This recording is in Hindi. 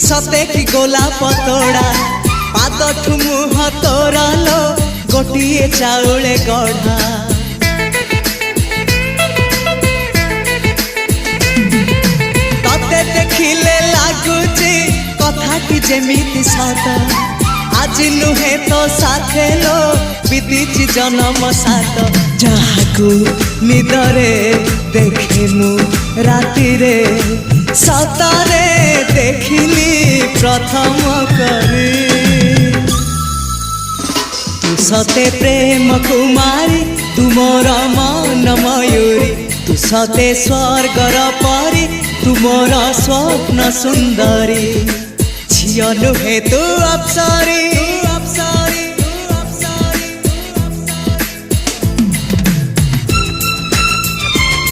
सते कि गोलाप तोड़ा पाद ठुमुह तोरा लो गोटिए चाउले गढ़ा तते देखिले लागुची कथा कि जेमिति सत आज नुहे तो साथे लो बीतीची जन्म सात जहाकू निदरे देखे मु राति रे सतरे देखिली प्रथम करी तू सते प्रेम कुमारी तू मोर मन मयूरी तू सते स्वर्गर परी तू मोर स्वप्न सुंदरी झियो नुहे तू अप्सरी